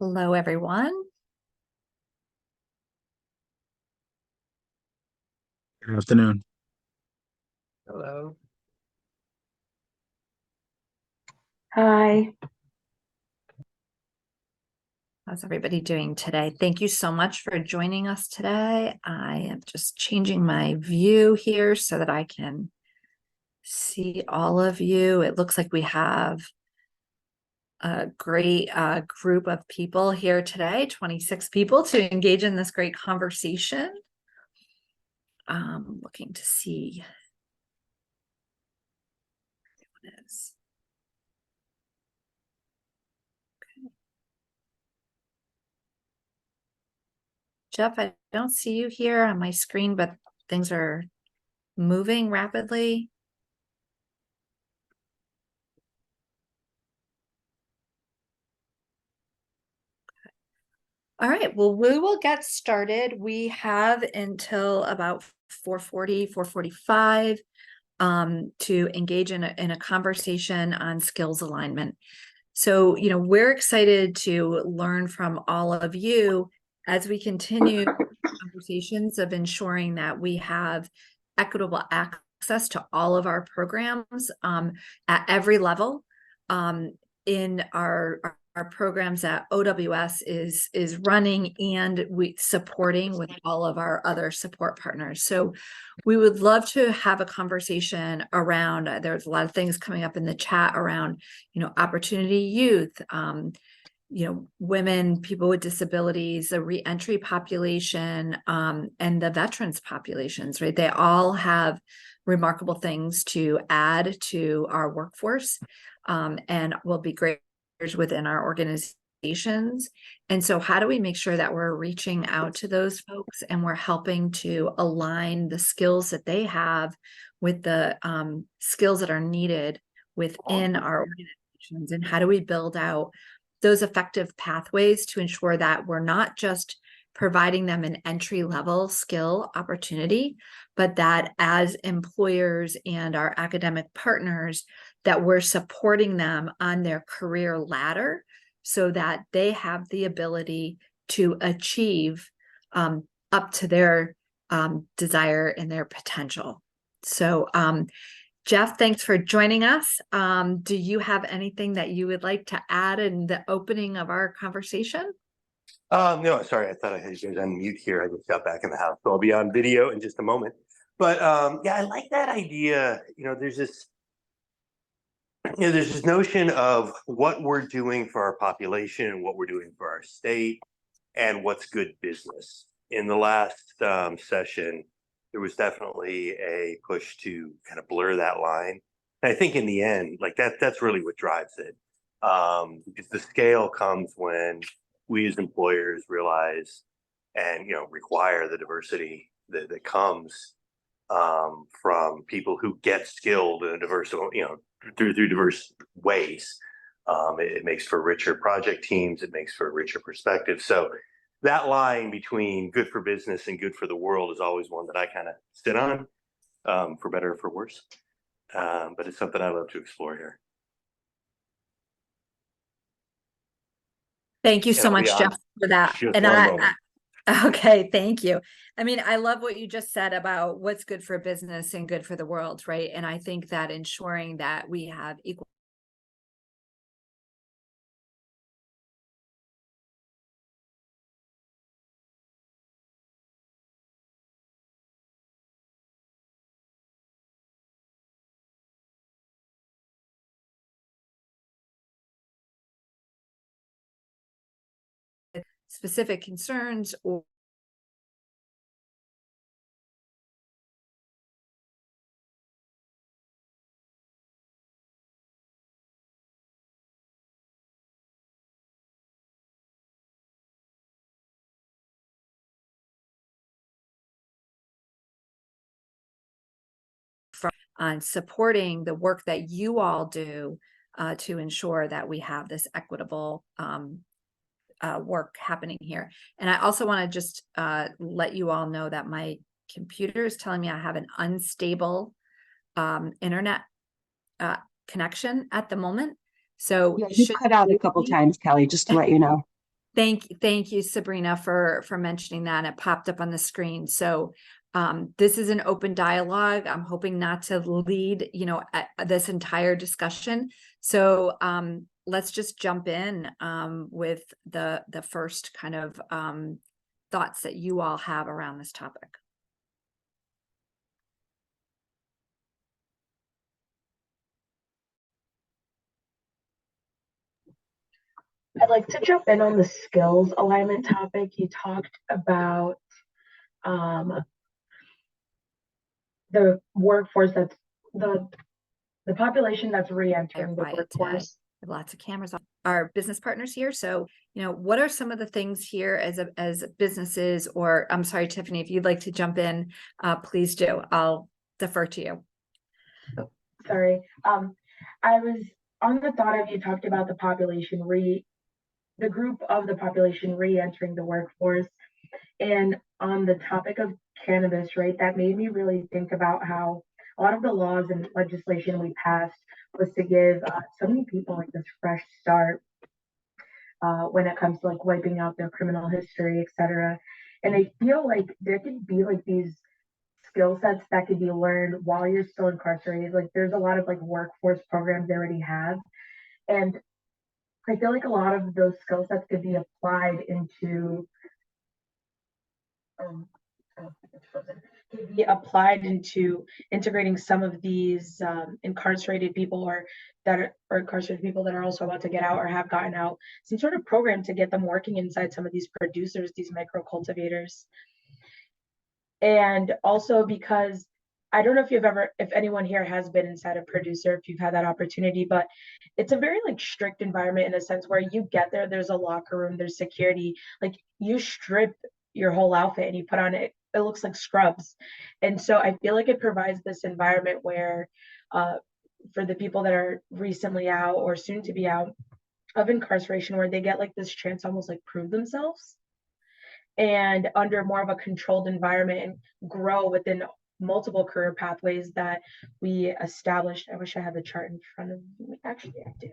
Hello, everyone. Good afternoon. Hello. Hi. How's everybody doing today? Thank you so much for joining us today. I am just changing my view here so that I can see all of you. It looks like we have a great group of people here today, 26 people to engage in this great conversation. Looking to see what it is. Jeff, I don't see you here on my screen, but things are moving rapidly. All right, well, we will get started. We have until about 4:40, 4:45 to engage in a conversation on skills alignment. So, we're excited to learn from all of you as we continue conversations of ensuring that we have equitable access to all of our programs at every level. In our programs that OWS is running and we supporting with all of our other support partners. So we would love to have a conversation around, there's a lot of things coming up in the chat around, opportunity youth, women, people with disabilities, the reentry population, and the veterans populations, right? They all have remarkable things to add to our workforce, and will be great within our organizations. And so how do we make sure that we're reaching out to those folks and we're helping to align the skills that they have with the skills that are needed within our organizations? And how do we build out those effective pathways to ensure that we're not just providing them an entry-level skill opportunity, but that as employers and our academic partners, that we're supporting them on their career ladder so that they have the ability to achieve up to their desire and their potential. So, Jeff, thanks for joining us. Do you have anything that you would like to add in the opening of our conversation? No, sorry, I thought I had you guys on mute here. I just got back in the house, so I'll be on video in just a moment. But yeah, I like that idea. There's this notion of what we're doing for our population and what we're doing for our state and what's good business. In the last session, there was definitely a push to kind of blur that line. And I think in the end, like that's really what drives it. Because the scale comes when we as employers realize and require the diversity that comes from people who get skilled in a diverse, through diverse ways. It makes for richer project teams. It makes for a richer perspective. So that line between good for business and good for the world is always one that I kind of sit on, for better or for worse. But it's something I love to explore here. Thank you so much, Jeff, for that. And okay, thank you. I mean, I love what you just said about what's good for business and good for the world, right? And I think that ensuring that we have equal specific concerns or on supporting the work that you all do to ensure that we have this equitable work happening here. And I also want to just let you all know that my computer is telling me I have an unstable internet connection at the moment. So Yeah, you cut out a couple times, Kelly, just to let you know. Thank you, Sabrina, for mentioning that. It popped up on the screen. So this is an open dialogue. I'm hoping not to lead, this entire discussion. So let's just jump in with the first kind of thoughts that you all have around this topic. I'd like to jump in on the skills alignment topic. You talked about the workforce that's the population that's re-entering the Quiet today. workforce. We have lots of cameras on our business partners here. So, what are some of the things here as businesses, or I'm sorry, Tiffany, if you'd like to jump in, please do. I'll defer to you. Oh, sorry. I was on the thought of, you talked about the population the group of the population re-entering the workforce. And on the topic of cannabis, right, that made me really think about how a lot of the laws and legislation we passed was to give so many people like this fresh start when it comes to like wiping out their criminal history, etc. And I feel like there could be like these skill sets that could be learned while you're still incarcerated. Like there's a lot of like workforce programs they already have. And I feel like a lot of those skill sets could be applied into integrating some of these incarcerated people or incarcerated people that are also about to get out or have gotten out, some sort of program to get them working inside some of these producers, these micro cultivators. And also because I don't know if anyone here has been inside a producer, if you've had that opportunity, but it's a very like strict environment in a sense where you get there, there's a locker room, there's security, like you strip your whole outfit and you put on it looks like scrubs. And so I feel like it provides this environment where for the people that are recently out or soon to be out of incarceration, where they get like this chance to almost like prove themselves and under more of a controlled environment and grow within multiple career pathways that we established. I wish I had the chart in front of me. Actually, I do.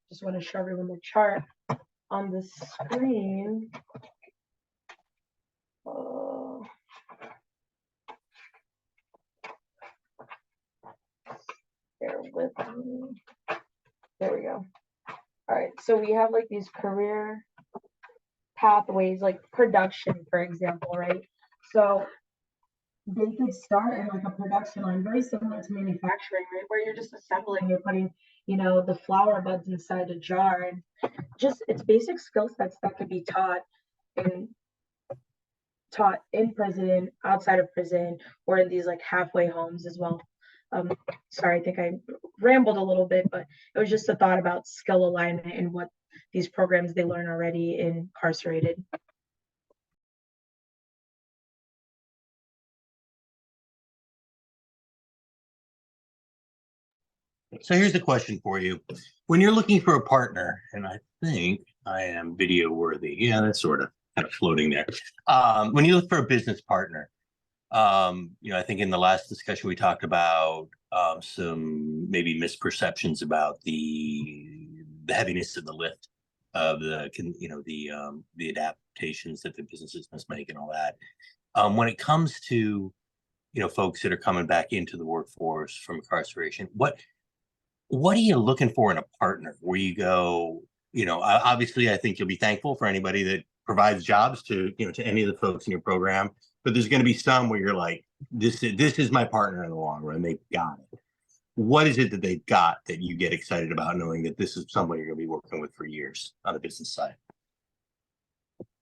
Just want to show everyone the chart on the screen. Bear with me. There we go. All right, so we have like these career pathways, like production, for example, right? So they could start in like a production line, very similar to manufacturing, right? Where you're just assembling, you're putting, the flower buds inside a jar, and just it's basic skill sets that could be taught in prison, outside of prison, or in these like halfway homes as well. Sorry, I think I rambled a little bit, but it was just a thought about skill alignment and what these programs they learn already incarcerated. So here's the question for you. When you're looking for a partner, and I think I am video worthy. Yeah, that's sort of kind of floating there. When you look for a business partner, I think in the last discussion we talked about some maybe misperceptions about the heaviness of the lift of the adaptations that the businesses must make and all that. When it comes to folks that are coming back into the workforce from incarceration, what are you looking for in a partner where you go, obviously I think you'll be thankful for anybody that provides jobs to any of the folks in your program, but there's going to be some where you're like, this is my partner in the long run. They've got it. What is it that they've got that you get excited about knowing that this is somebody you're going to be working with for years on the business side?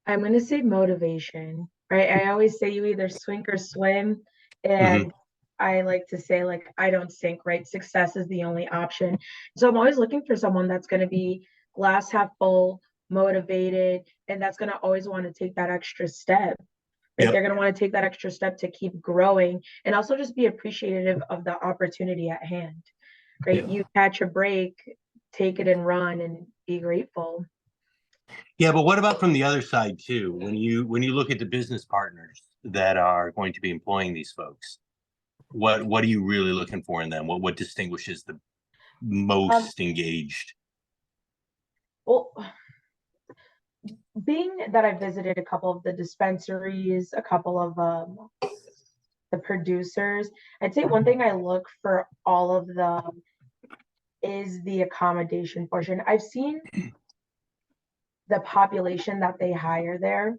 I'm going to say motivation, right? I always say you either swim or swim. And I like to say, like, I don't sink, right? Success is the only option. So I'm always looking for someone that's going to be glass half full, motivated, and that's going to always want to take that extra step. Right? Yep. They're going to want to take that extra step to keep growing and also just be appreciative of the opportunity at hand, right? Yep. You catch a break, take it and run and be grateful. Yeah, but what about from the other side too? When you look at the business partners that are going to be employing these folks, what are you really looking for in them? What distinguishes the most engaged Well, being that I visited a couple of the dispensaries, a couple of the producers, I'd say one thing I look for all of them is the accommodation portion. I've seen the population that they hire there,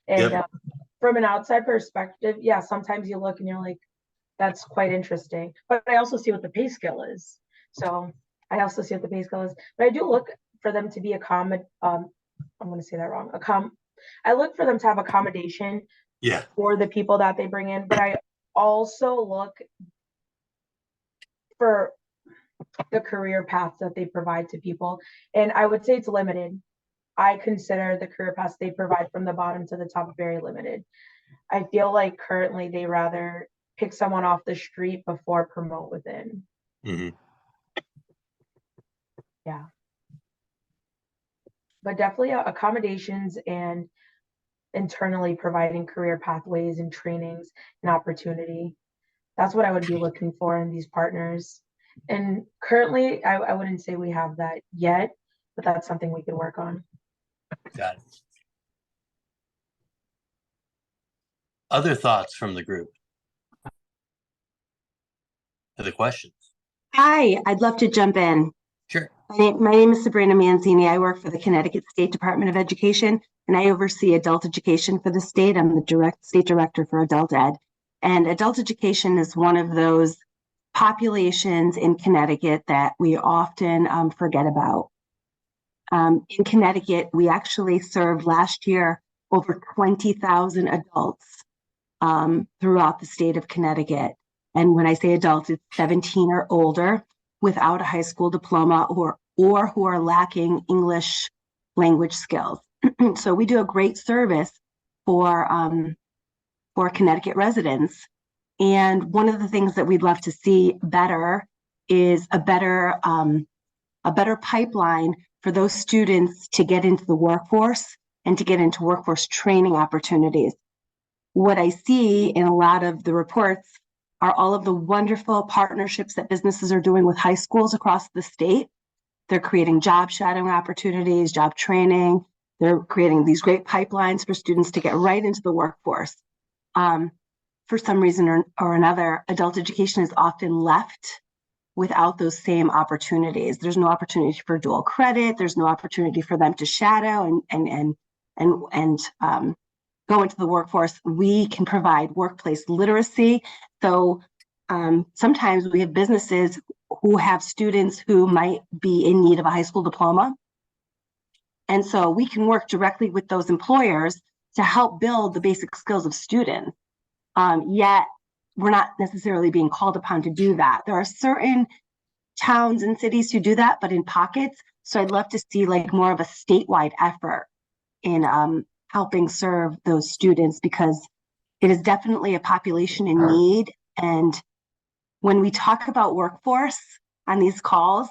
and Yep. from an outside perspective, yeah, sometimes you look and you're like, that's quite interesting. But I also see what the pay scale is. So I also see what the pay scale is. But I do look for them to be I'm going to say that wrong. I look for them to have accommodation Yeah. for the people that they bring in, but I also look for the career paths that they provide to people. And I would say it's limited. I consider the career paths they provide from the bottom to the top very limited. I feel like currently they rather pick someone off the street before promote within. Hmm. Yeah. But definitely accommodations and internally providing career pathways and trainings and opportunity. That's what I would be looking for in these partners. And currently, I wouldn't say we have that yet, but that's something we could work on. Got it. Other thoughts from the group? Other questions? Hi, I'd love to jump in. Sure. My name is Sabrina Manzini. I work for the Connecticut State Department of Education, and I oversee adult education for the state. I'm the state director for adult ed. And adult education is one of those populations in Connecticut that we often forget about. In Connecticut, we actually served last year over 20,000 adults throughout the state of Connecticut. And when I say adults, it's 17 or older without a high school diploma or who are lacking English language skills. So we do a great service for Connecticut residents. And one of the things that we'd love to see better is a better pipeline for those students to get into the workforce and to get into workforce training opportunities. What I see in a lot of the reports are all of the wonderful partnerships that businesses are doing with high schools across the state. They're creating job shadowing opportunities, job training. They're creating these great pipelines for students to get right into the workforce. For some reason or another, adult education is often left without those same opportunities. There's no opportunity for dual credit. There's no opportunity for them to shadow and go into the workforce. We can provide workplace literacy. So sometimes we have businesses who have students who might be in need of a high school diploma. And so we can work directly with those employers to help build the basic skills of students. Yet we're not necessarily being called upon to do that. There are certain towns and cities who do that, but in pockets. So I'd love to see like more of a statewide effort in helping serve those students, because it is definitely a population in need. And when we talk about workforce on these calls,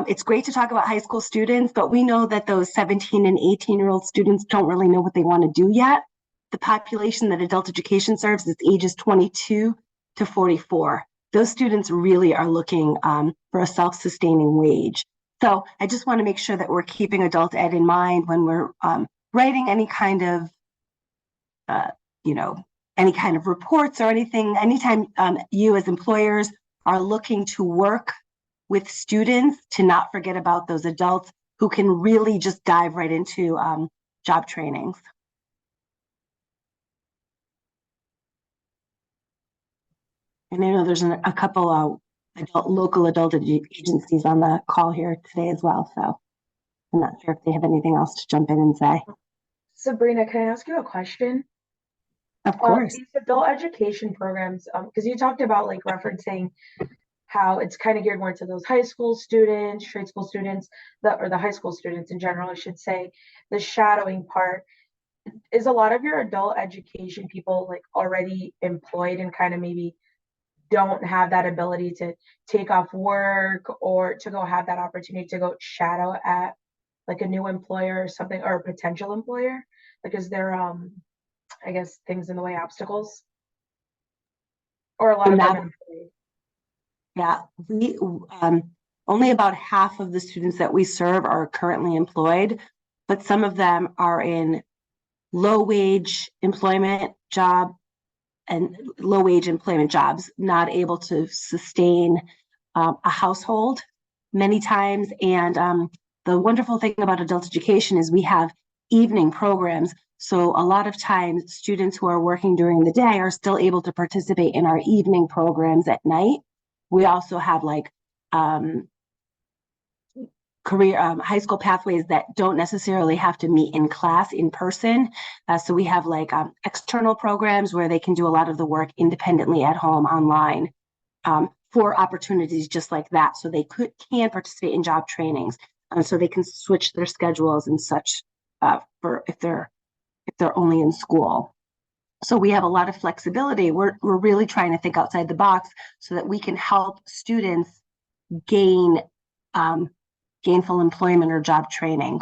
it's great to talk about high school students, but we know that those 17 and 18-year-old students don't really know what they want to do yet. The population that adult education serves is ages 22 to 44. Those students really are looking for a self-sustaining wage. So I just want to make sure that we're keeping adult ed in mind when we're writing any kind of, any kind of reports or anything. Anytime you as employers are looking to work with students, to not forget about those adults who can really just dive right into job trainings. And I know there's a couple local adult agencies on the call here today as well. So I'm not sure if they have anything else to jump in and say. Sabrina, can I ask you a question? Of course. These adult education programs, because you talked about like referencing how it's kind of geared more to those high school students, trade school students, or the high school students in general, I should say, the shadowing part. Is a lot of your adult education people like already employed and kind of maybe don't have that ability to take off work or to go have that opportunity to go shadow at like a new employer or something, or a potential employer? Like, is there I guess things in the way, obstacles, or a lot of them employed? Yeah, Only about half of the students that we serve are currently employed, but some of them are in low wage employment jobs, not able to sustain a household many times. And the wonderful thing about adult education is we have evening programs. So a lot of times students who are working during the day are still able to participate in our evening programs at night. We also have like high school pathways that don't necessarily have to meet in class in person. So we have like external programs where they can do a lot of the work independently at home online for opportunities just like that. So they can participate in job trainings. So they can switch their schedules and such for if they're only in school. So we have a lot of flexibility. We're really trying to think outside the box so that we can help students gain gainful employment or job training.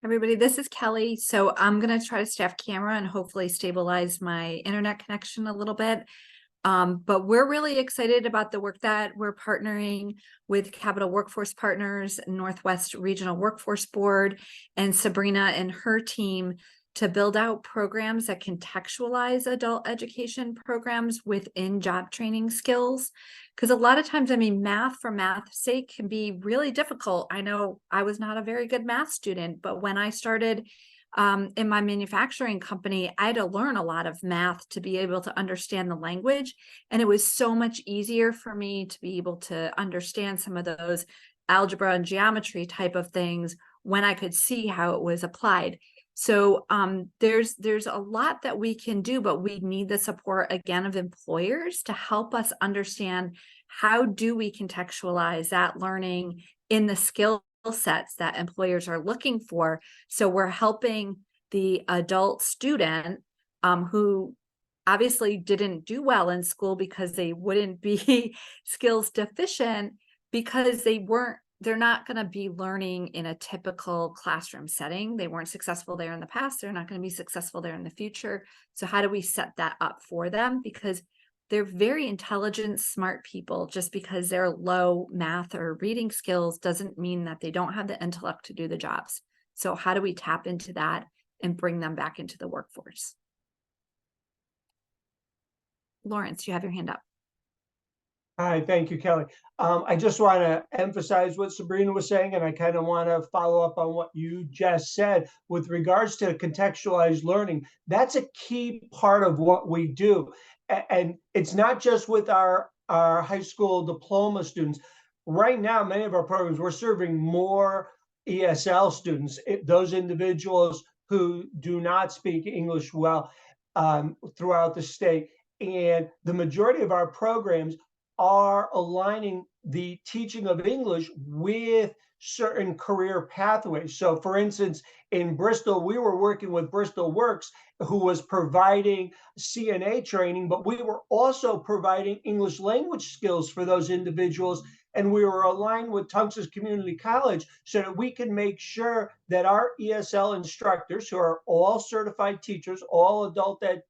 Everybody, this is Kelly. So I'm going to try to stay off camera and hopefully stabilize my internet connection a little bit. But we're really excited about the work that we're partnering with Capital Workforce Partners, Northwest Regional Workforce Board, and Sabrina and her team to build out programs that contextualize adult education programs within job training skills. Because a lot of times, I mean, math for math's sake can be really difficult. I know I was not a very good math student, but when I started in my manufacturing company, I had to learn a lot of math to be able to understand the language. And it was so much easier for me to be able to understand some of those algebra and geometry type of things when I could see how it was applied. So there's a lot that we can do, but we need the support again of employers to help us understand how do we contextualize that learning in the skill sets that employers are looking for. So we're helping the adult student who obviously didn't do well in school because they wouldn't be skills deficient because they're not going to be learning in a typical classroom setting. They weren't successful there in the past. They're not going to be successful there in the future. So how do we set that up for them? Because they're very intelligent, smart people. Just because they're low math or reading skills doesn't mean that they don't have the intellect to do the jobs. So how do we tap into that and bring them back into the workforce? Lawrence, you have your hand up. Hi, thank you, Kelly. I just want to emphasize what Sabrina was saying, and I kind of want to follow up on what you just said with regards to contextualized learning. That's a key part of what we do. And it's not just with our high school diploma students. Right now, many of our programs, we're serving more ESL students, those individuals who do not speak English well throughout the state. And the majority of our programs are aligning the teaching of English with certain career pathways. So for instance, in Bristol, we were working with Bristol Works, who was providing CNA training, but we were also providing English language skills for those individuals. And we were aligned with Tungus Community College so that we can make sure that our ESL instructors, who are all certified teachers, all adult ed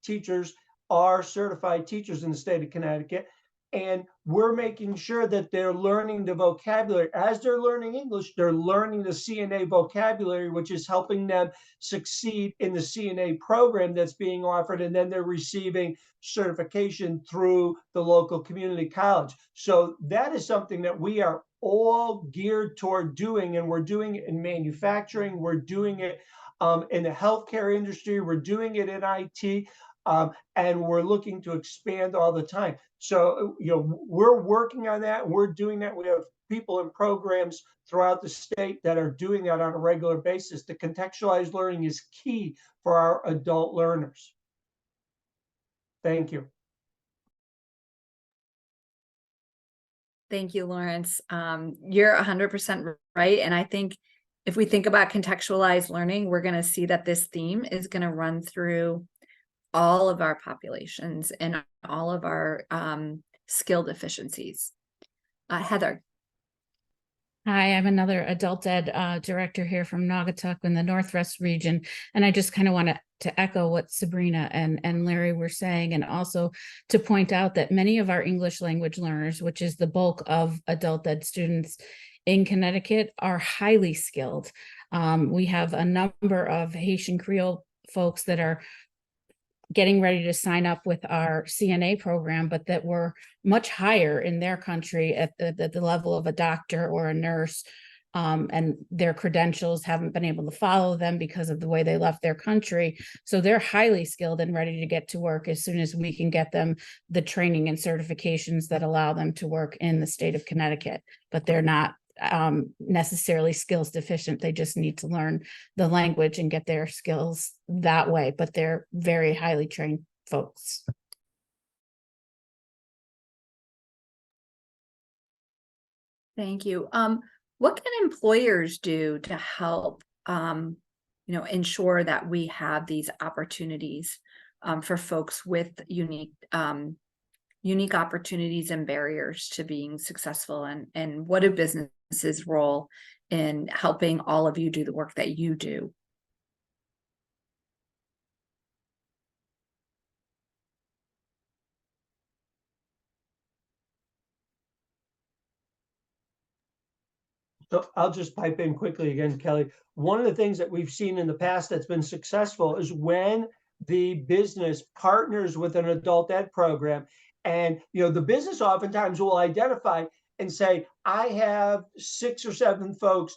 teachers are certified teachers in the state of Connecticut, and we're making sure that they're learning the vocabulary. As they're learning English, they're learning the CNA vocabulary, which is helping them succeed in the CNA program that's being offered. And then they're receiving certification through the local community college. So that is something that we are all geared toward doing. And we're doing it in manufacturing. We're doing it in the healthcare industry. We're doing it in IT. And we're looking to expand all the time. So, we're working on that. We're doing that. We have people in programs throughout the state that are doing that on a regular basis. The contextualized learning is key for our adult learners. Thank you. Thank you, Lawrence. You're 100% right. And I think if we think about contextualized learning, we're going to see that this theme is going to run through all of our populations and all of our skill deficiencies. Heather. Hi, I'm another adult ed director here from Naugatuck in the Northwest region. And I just kind of want to to echo what Sabrina and Larry were saying, and also to point out that many of our English language learners, which is the bulk of adult ed students in Connecticut, are highly skilled. We have a number of Haitian Creole folks that are getting ready to sign up with our CNA program, but that were much higher in their country at the level of a doctor or a nurse. And their credentials haven't been able to follow them because of the way they left their country. So they're highly skilled and ready to get to work as soon as we can get them the training and certifications that allow them to work in the state of Connecticut. But they're not necessarily skills deficient. They just need to learn the language and get their skills that way. But they're very highly trained folks. Thank you. What can employers do to help, ensure that we have these opportunities for folks with unique opportunities and barriers to being successful? And what do businesses' role in helping all of you do the work that you do? So I'll just pipe in quickly again, Kelly. One of the things that we've seen in the past that's been successful is when the business partners with an adult ed program, and the business oftentimes will identify and say, I have 6 or 7 folks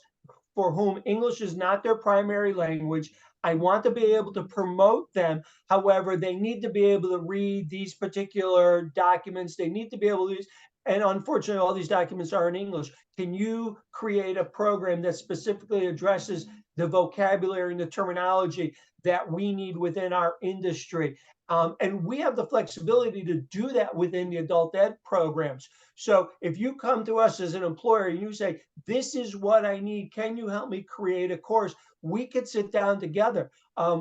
for whom English is not their primary language. I want to be able to promote them. However, they need to be able to read these particular documents. They need to be able to use, and unfortunately, all these documents are in English. Can you create a program that specifically addresses the vocabulary and the terminology that we need within our industry? And we have the flexibility to do that within the adult ed programs. So if you come to us as an employer and you say, this is what I need, can you help me create a course? We could sit down together.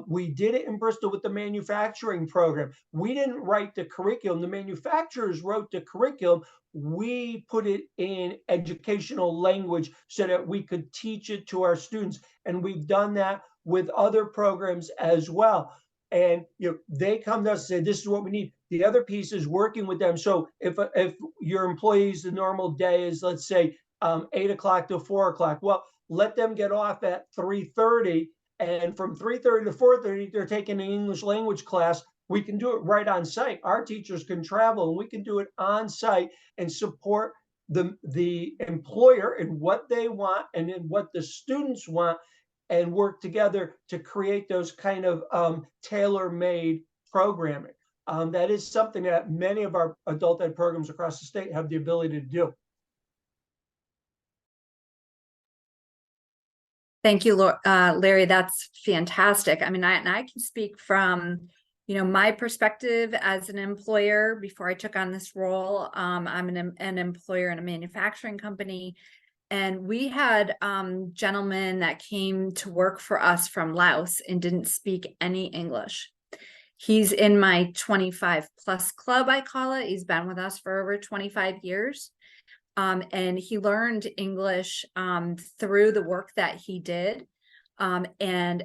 We did it in Bristol with the manufacturing program. We didn't write the curriculum. The manufacturers wrote the curriculum. We put it in educational language so that we could teach it to our students. And we've done that with other programs as well. And they come to us and say, this is what we need. The other piece is working with them. So if your employees, the normal day is, let's say, 8 o'clock to 4 o'clock, well, let them get off at 3:30. And from 3:30 to 4:30, they're taking an English language class. We can do it right on site. Our teachers can travel and we can do it on site and support the employer in what they want and in what the students want, and work together to create those kind of tailor-made programming. That is something that many of our adult ed programs across the state have the ability to do. Thank you, Larry. That's fantastic. I mean, I can speak from, my perspective as an employer before I took on this role. I'm an employer in a manufacturing company. And we had gentlemen that came to work for us from Laos and didn't speak any English. He's in my 25 plus club, I call it. He's been with us for over 25 years. And he learned English through the work that he did. And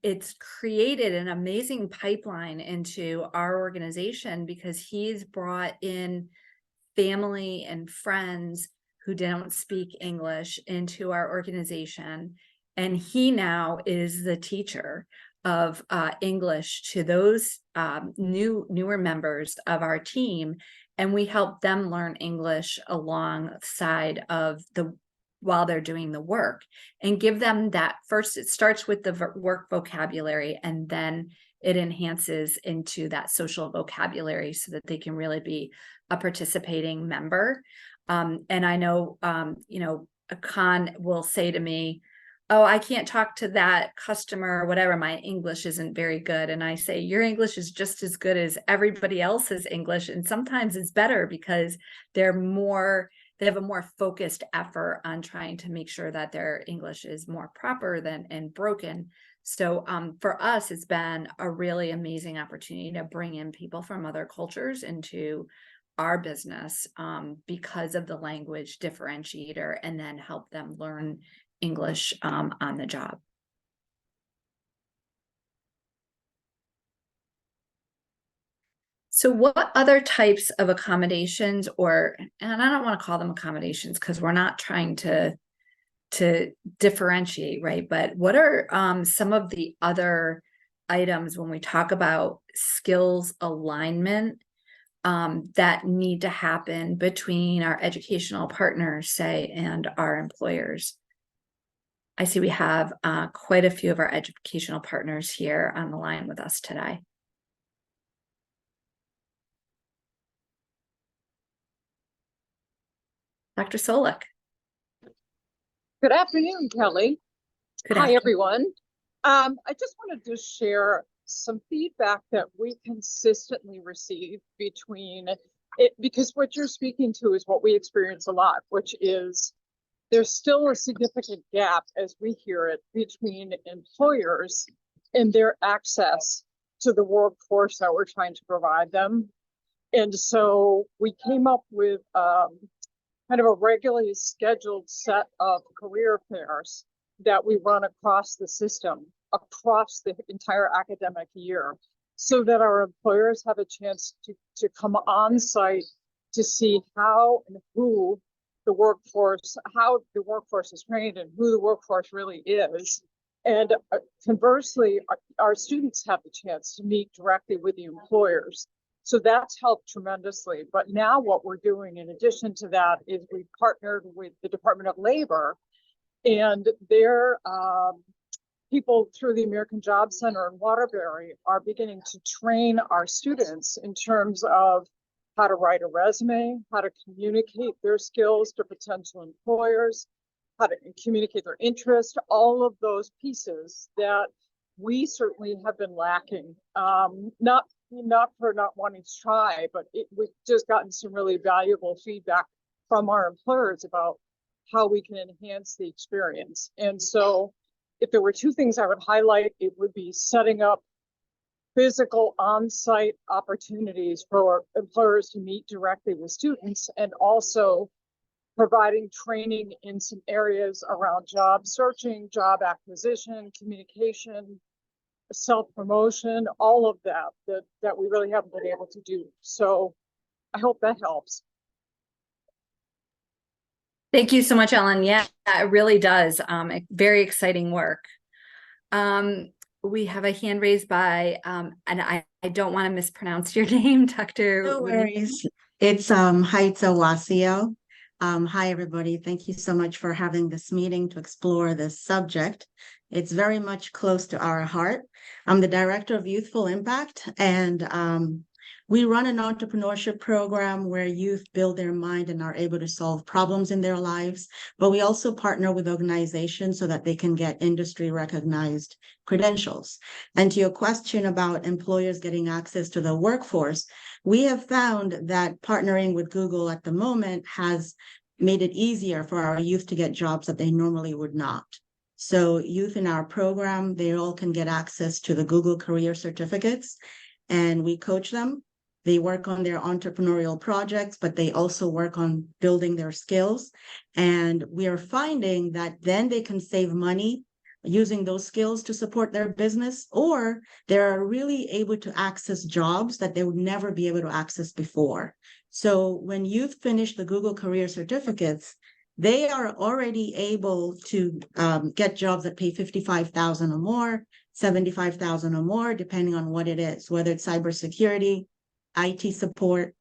it's created an amazing pipeline into our organization because he's brought in family and friends who don't speak English into our organization. And he now is the teacher of English to those newer members of our team. And we help them learn English alongside of while they're doing the work, and give them that first. It starts with the work vocabulary, and then it enhances into that social vocabulary so that they can really be a participating member. And I know, a con will say to me, oh, I can't talk to that customer or whatever. My English isn't very good. And I say, your English is just as good as everybody else's English. And sometimes it's better because they have a more focused effort on trying to make sure that their English is more proper and broken. So for us, it's been a really amazing opportunity to bring in people from other cultures into our business because of the language differentiator, and then help them learn English on the job. So what other types of accommodations and I don't want to call them accommodations because we're not trying to differentiate, right? But what are some of the other items when we talk about skills alignment that need to happen between our educational partners, say, and our employers? I see we have quite a few of our educational partners here on the line with us today. Dr. Solik. Good afternoon, Kelly. Good Hi, afternoon. everyone. I just wanted to share some feedback that we consistently receive between it, because what you're speaking to is what we experience a lot, which is there's still a significant gap, as we hear it, between employers and their access to the workforce that we're trying to provide them. And so we came up with kind of a regularly scheduled set of career fairs that we run across the system, across the entire academic year, so that our employers have a chance to come on site to see how and who the workforce, how the workforce is trained and who the workforce really is. And conversely, our students have the chance to meet directly with the employers. So that's helped tremendously. But now what we're doing in addition to that is we've partnered with the Department of Labor, and their people through the American Job Center in Waterbury are beginning to train our students in terms of how to write a resume, how to communicate their skills to potential employers, how to communicate their interest, all of those pieces that we certainly have been lacking. Not for not wanting to try, but we've just gotten some really valuable feedback from our employers about how we can enhance the experience. And so if there were two things I would highlight, it would be setting up physical on-site opportunities for employers to meet directly with students, and also providing training in some areas around job searching, job acquisition, communication, self-promotion, all of that we really haven't been able to do. So I hope that helps. Thank you so much, Ellen. Yeah, it really does. Very exciting work. We have a hand raised by, and I don't want to mispronounce your name, Dr. No worries. It's Haitza Wasio. Hi, everybody. Thank you so much for having this meeting to explore this subject. It's very much close to our heart. I'm the Director of Youthful Impact, and we run an entrepreneurship program where youth build their mind and are able to solve problems in their lives. But we also partner with organizations so that they can get industry recognized credentials. And to your question about employers getting access to the workforce, we have found that partnering with Google at the moment has made it easier for our youth to get jobs that they normally would not. So youth in our program, they all can get access to the Google career certificates, and we coach them. They work on their entrepreneurial projects, but they also work on building their skills. And we are finding that then they can save money using those skills to support their business, or they're really able to access jobs that they would never be able to access before. So when youth finish the Google career certificates, they are already able to get jobs that pay $55,000 or more, $75,000 or more, depending on what it is, whether it's cybersecurity, IT support.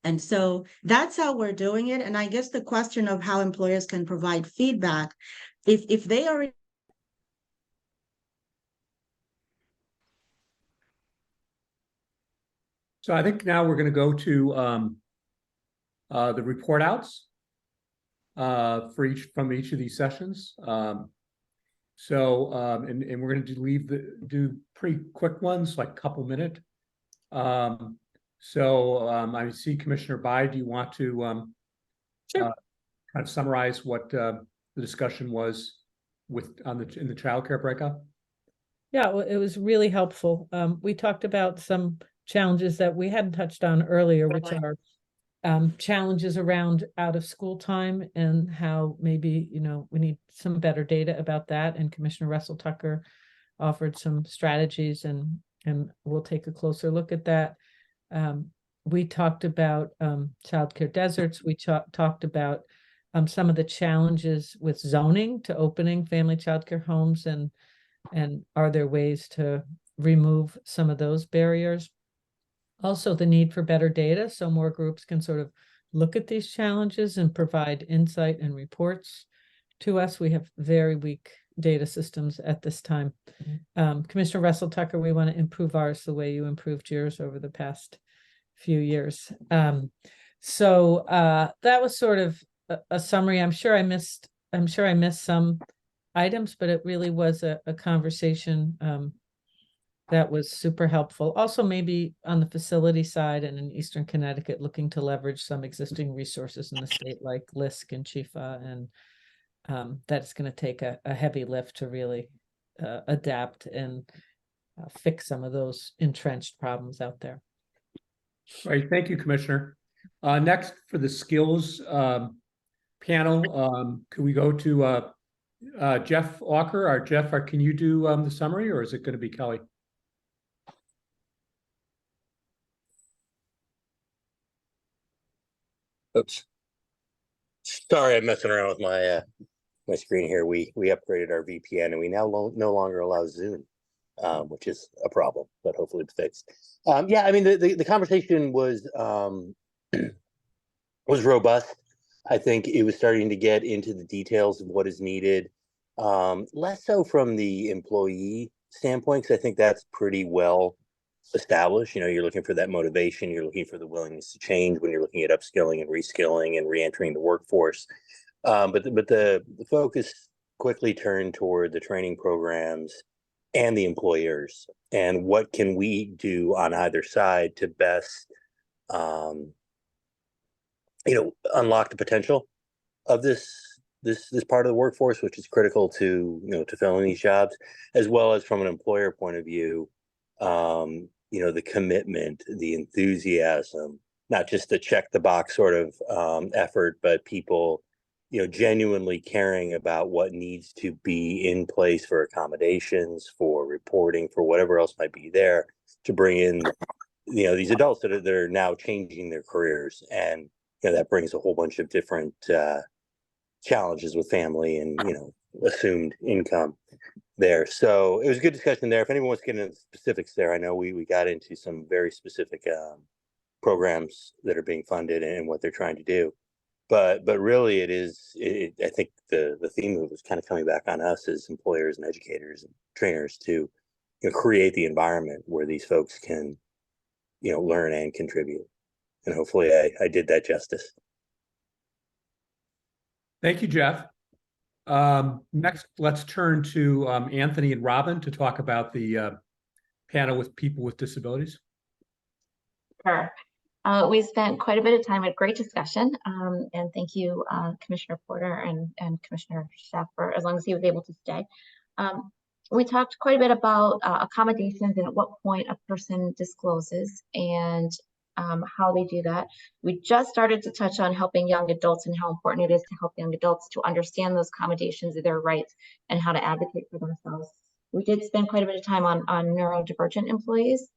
And so that's how we're doing it. And I guess the question of how employers can provide feedback, if they already. So I think now we're going to go to the report outs from each of these sessions. And we're going to do pretty quick ones, like a couple minute. I see Commissioner Bai. Do you want to Sure. kind of summarize what the discussion was in the childcare breakout? Yeah, well, it was really helpful. We talked about some challenges that we hadn't touched on earlier, which are challenges around out of school time and how maybe, we need some better data about that. And Commissioner Russell Tucker offered some strategies, and we'll take a closer look at that. We talked about childcare deserts. We talked about some of the challenges with zoning to opening family childcare homes, and are there ways to remove some of those barriers? Also, the need for better data so more groups can sort of look at these challenges and provide insight and reports to us. We have very weak data systems at this time. Commissioner Russell Tucker, we want to improve ours the way you improved yours over the past few years. So that was sort of a summary. I'm sure I missed some items, but it really was a conversation that was super helpful. Also, maybe on the facility side and in Eastern Connecticut, looking to leverage some existing resources in the state like LISC and CHIFA, and that's going to take a heavy lift to really adapt and fix some of those entrenched problems out there. All right, thank you, Commissioner. Next for the skills panel, could we go to Jeff Walker? Jeff, can you do the summary, or is it going to be Kelly? Oops. Sorry, I'm messing around with my my screen here. We upgraded our VPN and we now no longer allow Zoom, which is a problem, but hopefully it's fixed. Yeah, I mean the conversation was robust. I think it was starting to get into the details of what is needed, less so from the employee standpoint, because I think that's pretty well established. You know, you're looking for that motivation, you're looking for the willingness to change when you're looking at upskilling and reskilling and reentering the workforce. But the focus quickly turned toward the training programs and the employers, and what can we do on either side to best unlock the potential of this part of the workforce, which is critical to to filling these jobs, as well as from an employer point of view, the commitment, the enthusiasm, not just the check the box sort of effort, but people genuinely caring about what needs to be in place for accommodations, for reporting, for whatever else might be there to bring in these adults that are now changing their careers. And that brings a whole bunch of different challenges with family and assumed income there. So it was a good discussion there. If anyone wants to get into specifics there, I know we got into some very specific programs that are being funded and what they're trying to do. But really I think the theme of it was kind of coming back on us as employers and educators and trainers to create the environment where these folks can learn and contribute. And hopefully I did that justice. Thank you, Jeff. Next, let's turn to Anthony and Robin to talk about the panel with people with disabilities. Sure. We spent quite a bit of time, a great discussion, and thank you, Commissioner Porter and Commissioner Sheff, for as long as he was able to stay. We talked quite a bit about accommodations and at what point a person discloses and how they do that. We just started to touch on helping young adults and how important it is to help young adults to understand those accommodations of their rights and how to advocate for themselves. We did spend quite a bit of time on neurodivergent employees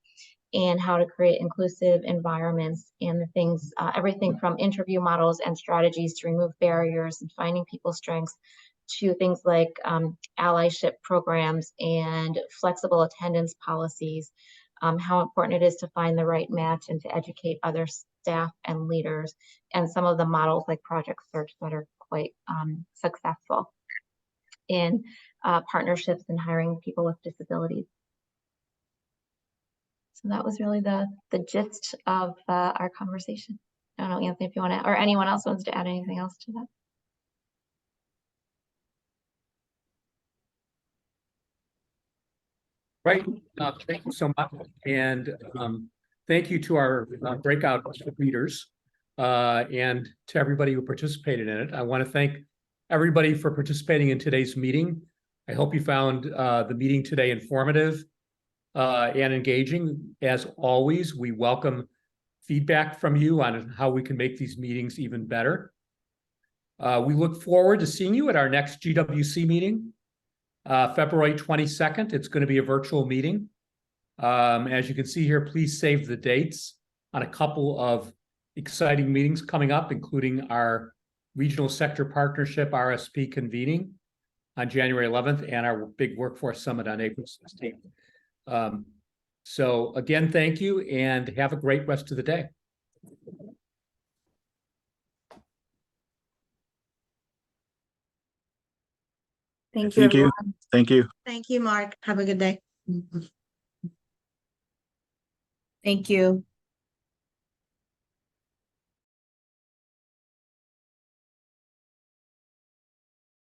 and how to create inclusive environments and the things, everything from interview models and strategies to remove barriers and finding people's strengths to things like allyship programs and flexible attendance policies, how important it is to find the right match and to educate other staff and leaders, and some of the models like Project Search that are quite successful in partnerships and hiring people with disabilities. So that was really the gist of our conversation. I don't know, Anthony, if you want to, or anyone else wants to add anything else to that. Right. Thank you so much. And thank you to our breakout leaders and to everybody who participated in it. I want to thank everybody for participating in today's meeting. I hope you found the meeting today informative and engaging. As always, we welcome feedback from you on how we can make these meetings even better. We look forward to seeing you at our next GWC meeting. February 22nd. It's going to be a virtual meeting. As you can see here, please save the dates. on a couple of exciting meetings coming up, including our Regional Sector Partnership RSP convening on January 11th and our big workforce summit on April 16th. So again, thank you and have a great rest of the day. Thank you, Thank you. everyone. Thank you. Thank you, Mark. Have a good day. Thank you.